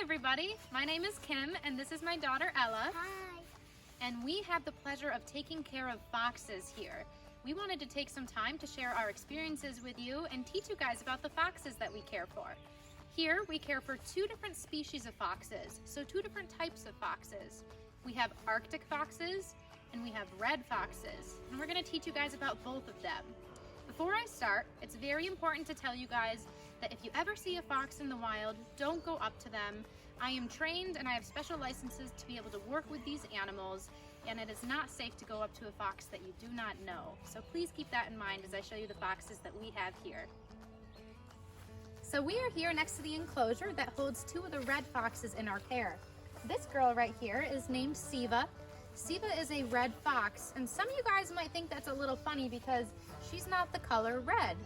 everybody, my name is Kim and this is my daughter Ella. Hi. And we have the pleasure of taking care of foxes here. We wanted to take some time to share our experiences with you and teach you guys about the foxes that we care for. Here we care for two different species of foxes, so two different types of foxes. We have Arctic foxes and we have red foxes, and we're going to teach you guys about both of them. Before I start, it's very important to tell you guys that if you ever see a fox in the wild, don't go up to them. I am trained and I have special licenses to be able to work with these animals, and it is not safe to go up to a fox that you do not know. So please keep that in mind as I show you the foxes that we have here. So we are here next to the enclosure that holds two of the red foxes in our care. This girl right here is named Siva. Siva is a red fox, and some of you guys might think that's a little funny because she's not the color red.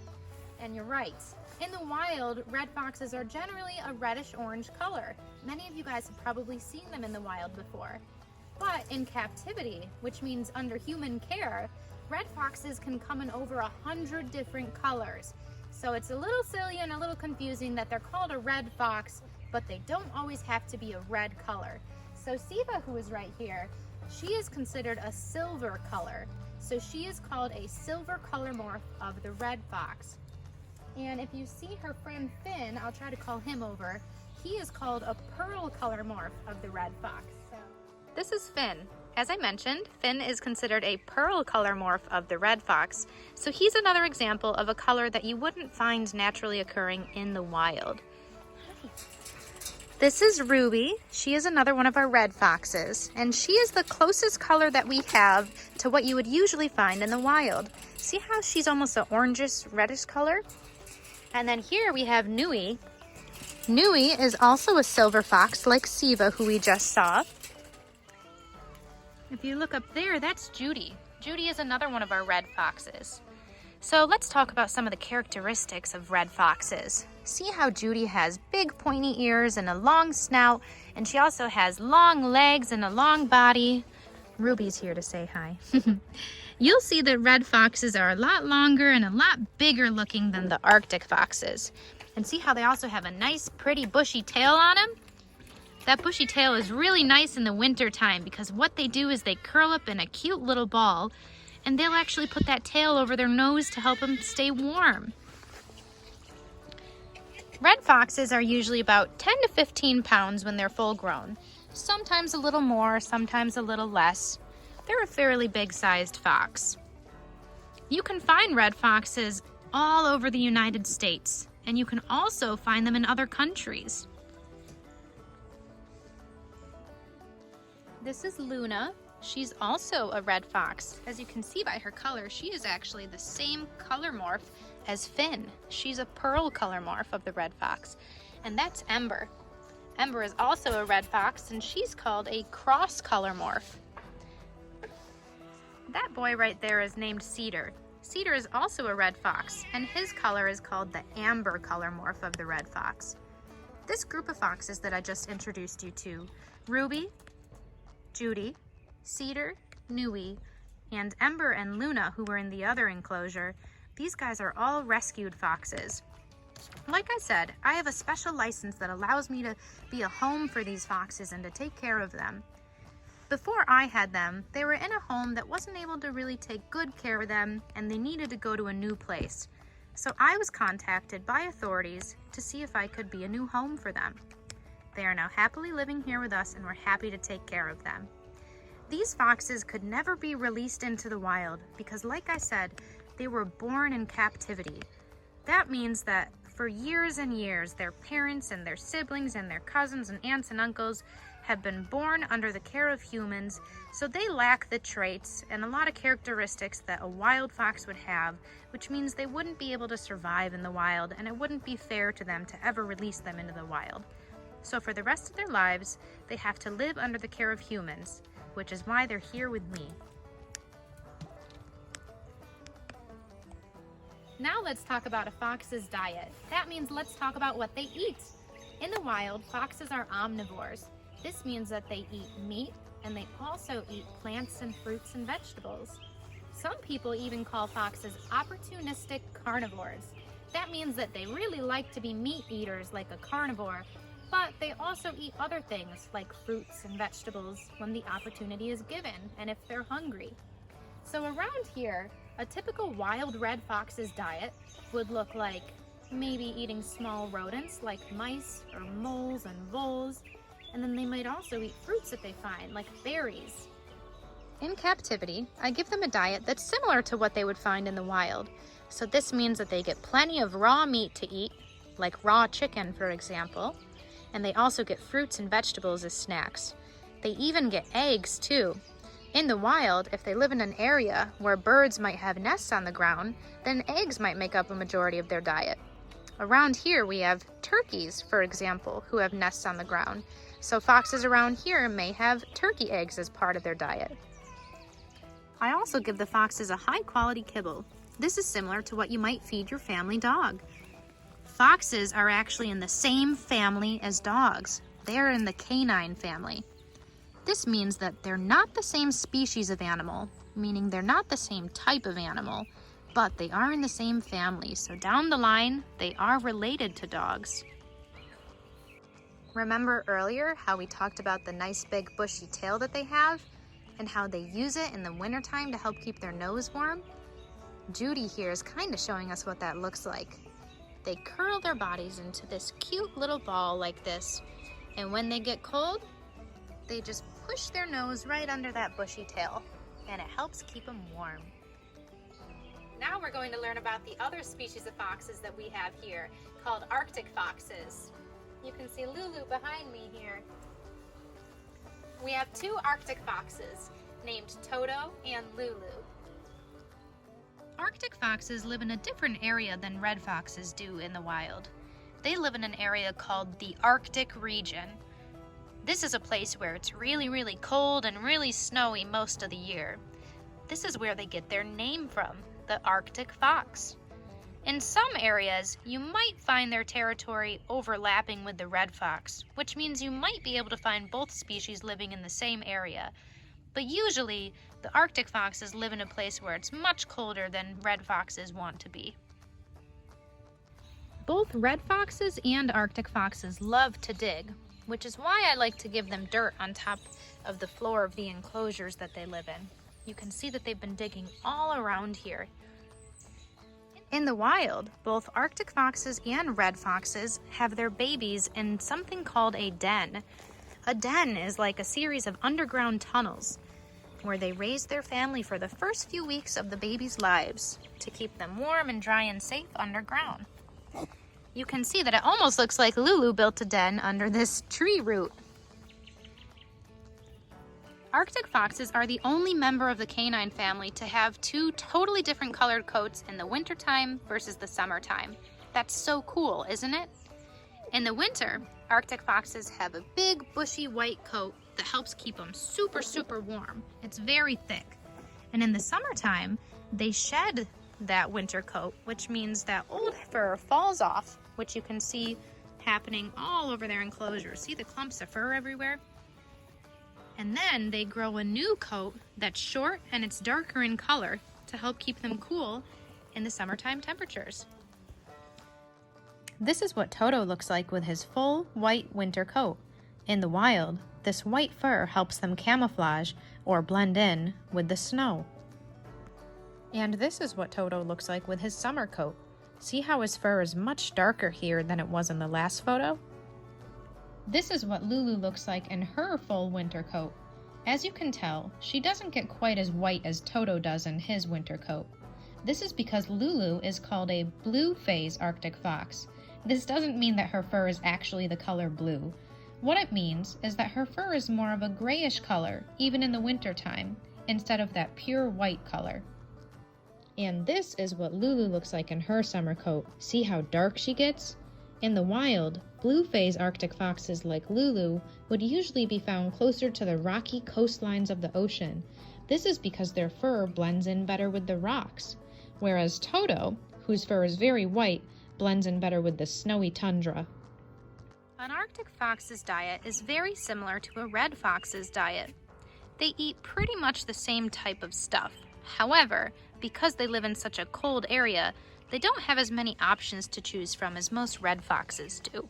And you're right. In the wild, red foxes are generally a reddish-orange color. Many of you guys have probably seen them in the wild before. But in captivity, which means under human care, red foxes can come in over 100 different colors. So it's a little silly and a little confusing that they're called a red fox, but they don't always have to be a red color. So Siva, who is right here, she is considered a silver color. So she is called a silver color morph of the red fox. And if you see her friend Finn, I'll try to call him over, he is called a pearl color morph of the red fox. So this is Finn. As I mentioned, Finn is considered a pearl color morph of the red fox. So he's another example of a color that you wouldn't find naturally occurring in the wild. This is Ruby. She is another one of our red foxes, and she is the closest color that we have to what you would usually find in the wild. See how she's almost an orangish reddish color? And then here we have Nuit. Nuit is also a silver fox like Siva, who we just saw. If you look up there, that's Judy. Judy is another one of our red foxes. So let's talk about some of the characteristics of red foxes. See how Judy has big pointy ears and a long snout, and she also has long legs and a long body. Ruby's here to say hi. You'll see that red foxes are a lot longer and a lot bigger looking than the Arctic foxes. And see how they also have a nice pretty bushy tail on them? That bushy tail is really nice in the winter time because what they do is they curl up in a cute little ball, and they'll actually put that tail over their nose to help them stay warm. Red foxes are usually about 10 to 15 pounds when they're full grown. Sometimes a little more, sometimes a little less. They're a fairly big-sized fox. You can find red foxes all over the United States, and you can also find them in other countries. This is Luna. She's also a red fox. As you can see by her color, she is actually the same color morph as Finn. She's a pearl color morph of the red fox. And that's Ember. Ember is also a red fox, and she's called a cross color morph. That boy right there is named Cedar. Cedar is also a red fox, and his color is called the amber color morph of the red fox. This group of foxes that I just introduced you to, Ruby, Judy, Cedar, Nuit, and Ember and Luna, who were in the other enclosure, these guys are all rescued foxes. Like I said, I have a special license that allows me to be a home for these foxes and to take care of them. Before I had them, they were in a home that wasn't able to really take good care of them, and they needed to go to a new place. So I was contacted by authorities to see if I could be a new home for them. They are now happily living here with us, and we're happy to take care of them. These foxes could never be released into the wild because, like I said, they were born in captivity. That means that for years and years, their parents and their siblings and their cousins and aunts and uncles have been born under the care of humans, so they lack the traits and a lot of characteristics that a wild fox would have, which means they wouldn't be able to survive in the wild, and it wouldn't be fair to them to ever release them into the wild. So for the rest of their lives, they have to live under the care of humans, which is why they're here with me. Now let's talk about a fox's diet. That means let's talk about what they eat. In the wild, foxes are omnivores. This means that they eat meat, and they also eat plants and fruits and vegetables. Some people even call foxes opportunistic carnivores. That means that they really like to be meat eaters like a carnivore, But they also eat other things like fruits and vegetables when the opportunity is given and if they're hungry. So around here, a typical wild red fox's diet would look like maybe eating small rodents like mice or moles and voles, and then they might also eat fruits that they find, like berries. In captivity, I give them a diet that's similar to what they would find in the wild. So this means that they get plenty of raw meat to eat, like raw chicken, for example, and they also get fruits and vegetables as snacks. They even get eggs too. In the wild, if they live in an area where birds might have nests on the ground, then eggs might make up a majority of their diet. Around here we have turkeys, for example, who have nests on the ground. So foxes around here may have turkey eggs as part of their diet. I also give the foxes a high-quality kibble. This is similar to what you might feed your family dog. Foxes are actually in the same family as dogs. They are in the canine family. This means that they're not the same species of animal, meaning they're not the same type of animal, but they are in the same family. So down the line, they are related to dogs. Remember earlier how we talked about the nice big bushy tail that they have and how they use it in the wintertime to help keep their nose warm? Judy here is kind of showing us what that looks like. They curl their bodies into this cute little ball like this, and when they get cold, they just push their nose right under that bushy tail, and it helps keep them warm. Now we're going to learn about the other species of foxes that we have here, called Arctic foxes. You can see Lulu behind me here. We have two Arctic foxes named Toto and Lulu. Arctic foxes live in a different area than red foxes do in the wild. They live in an area called the Arctic region. This is a place where it's really, really cold and really snowy most of the year. This is where they get their name from, the Arctic fox. In some areas, you might find their territory overlapping with the red fox, which means you might be able to find both species living in the same area. But usually, the Arctic foxes live in a place where it's much colder than red foxes want to be. Both red foxes and Arctic foxes love to dig, which is why I like to give them dirt on top of the floor of the enclosures that they live in. You can see that they've been digging all around here. In the wild, both Arctic foxes and red foxes have their babies in something called a den. A den is like a series of underground tunnels where they raise their family for the first few weeks of the baby's lives to keep them warm and dry and safe underground. You can see that it almost looks like Lulu built a den under this tree root. Arctic foxes are the only member of the canine family to have two totally different colored coats in the wintertime versus the summertime. That's so cool, isn't it? In the winter, Arctic foxes have a big bushy white coat that helps keep them super, super warm. It's very thick. And in the summertime, they shed that winter coat, which means that old fur falls off, which you can see happening all over their enclosure. See the clumps of fur everywhere? And then they grow a new coat that's short and it's darker in color to help keep them cool in the summertime temperatures. This is what Toto looks like with his full white winter coat. In the wild, this white fur helps them camouflage or blend in with the snow. And this is what Toto looks like with his summer coat. See how his fur is much darker here than it was in the last photo? This is what Lulu looks like in her full winter coat. As you can tell, she doesn't get quite as white as Toto does in his winter coat. This is because Lulu is called a blue phase Arctic fox. This doesn't mean that her fur is actually the color blue. What it means is that her fur is more of a grayish color, even in the winter time, instead of that pure white color. And this is what Lulu looks like in her summer coat. See how dark she gets? In the wild, blue phase Arctic foxes like Lulu would usually be found closer to the rocky coastlines of the ocean. This is because their fur blends in better with the rocks, whereas Toto, whose fur is very white, blends in better with the snowy tundra. An Arctic fox's diet is very similar to a red fox's diet. They eat pretty much the same type of stuff. However, because they live in such a cold area, they don't have as many options to choose from as most red foxes do.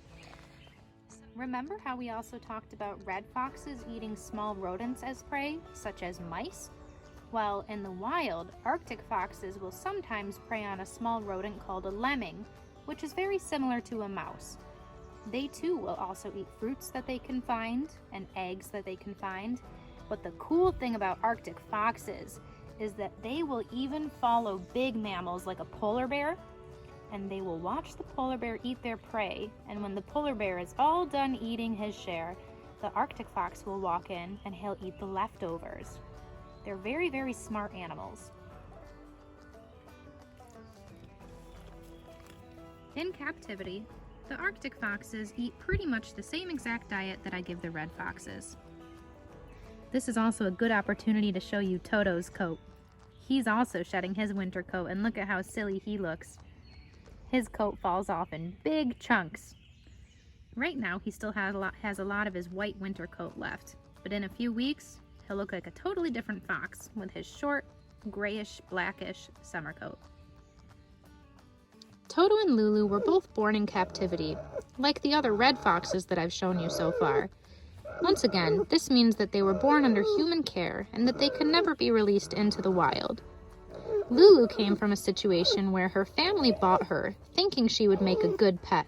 Remember how we also talked about red foxes eating small rodents as prey, such as mice? Well, in the wild, Arctic foxes will sometimes prey on a small rodent called a lemming, which is very similar to a mouse. They too will also eat fruits that they can find and eggs that they can find. But the cool thing about Arctic foxes is that they will even follow big mammals like a polar bear, and they will watch the polar bear eat their prey, and when the polar bear is all done eating his share, the Arctic fox will walk in and he'll eat the leftovers. They're very, very smart animals. In captivity, the Arctic foxes eat pretty much the same exact diet that I give the red foxes. This is also a good opportunity to show you Toto's coat. He's also shedding his winter coat, and look at how silly he looks. His coat falls off in big chunks. Right now, he still has a lot of his white winter coat left, but in a few weeks, he'll look like a totally different fox with his short, grayish, blackish summer coat. Toto and Lulu were both born in captivity, like the other red foxes that I've shown you so far. Once again, this means that they were born under human care and that they could never be released into the wild. Lulu came from a situation where her family bought her, thinking she would make a good pet.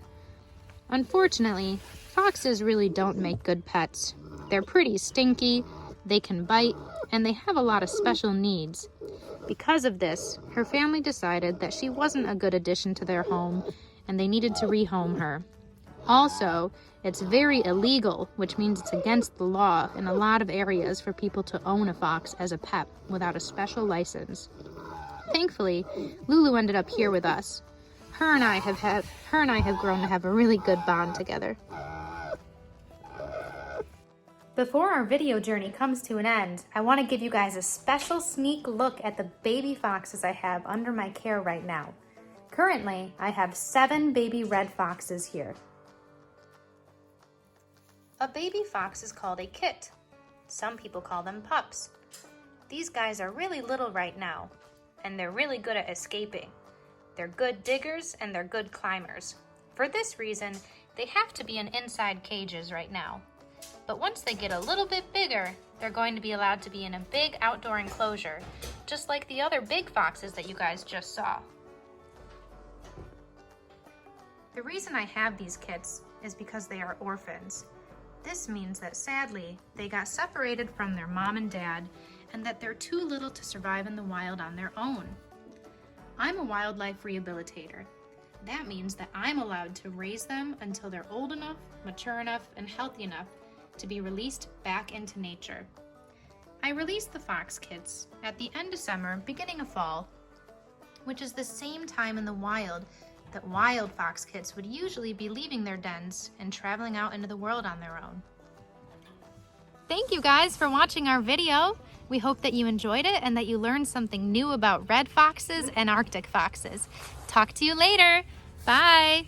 Unfortunately, foxes really don't make good pets. They're pretty stinky, they can bite, and they have a lot of special needs. Because of this, her family decided that she wasn't a good addition to their home, and they needed to rehome her. Also, it's very illegal, which means it's against the law in a lot of areas for people to own a fox as a pet without a special license. Thankfully, Lulu ended up here with us. Her and I have grown to have a really good bond together. Before our video journey comes to an end, I want to give you guys a special sneak look at the baby foxes I have under my care right now. Currently, I have 7 baby red foxes here. A baby fox is called a kit. Some people call them pups. These guys are really little right now, and they're really good at escaping. They're good diggers and they're good climbers. For this reason, they have to be in inside cages right now. But once they get a little bit bigger, they're going to be allowed to be in a big outdoor enclosure, just like the other big foxes that you guys just saw. The reason I have these kits is because they are orphans. This means that sadly, they got separated from their mom and dad, and that they're too little to survive in the wild on their own. I'm a wildlife rehabilitator. That means that I'm allowed to raise them until they're old enough, mature enough, and healthy enough to be released back into nature. I release the fox kits at the end of summer, beginning of fall, which is the same time in the wild that wild fox kits would usually be leaving their dens and traveling out into the world on their own. Thank you guys for watching our video. We hope that you enjoyed it and that you learned something new about red foxes and Arctic foxes. Talk to you later. Bye.